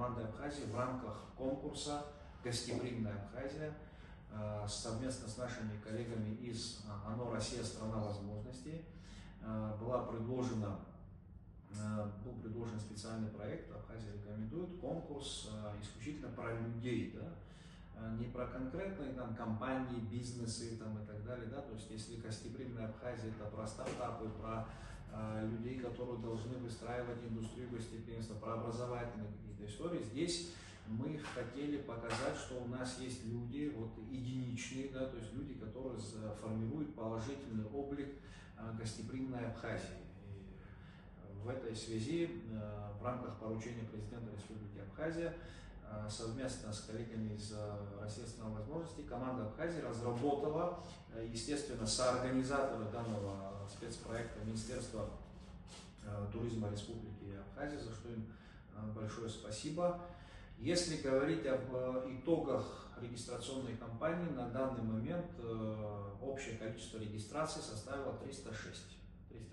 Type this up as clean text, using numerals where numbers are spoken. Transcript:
командой Абхазии в рамках конкурса «Гостеприимная Абхазия» совместно с нашими коллегами из ОНО «Россия. Страна возможностей» был предложен специальный проект. Абхазия рекомендует конкурс исключительно про людей, да? Не про конкретные там компании, бизнесы там, и так далее. Да? То есть если «Гостеприимная Абхазия» это про стартапы, про людей, которые должны выстраивать индустрию гостеприимства, про образовательные какие-то истории, здесь мы хотели показать, что у нас есть люди, вот, единичные, да, то есть люди, которые формируют положительный облик гостеприимной Абхазии. И в этой связи в рамках поручения президента Республики Абхазия совместно с коллегами из России страны возможностей команда Абхазии разработала, естественно, соорганизаторы данного спецпроекта Министерства туризма Республики Абхазия, за что им большое спасибо. Если говорить об итогах регистрационной кампании, на данный момент общее количество регистраций составило 306.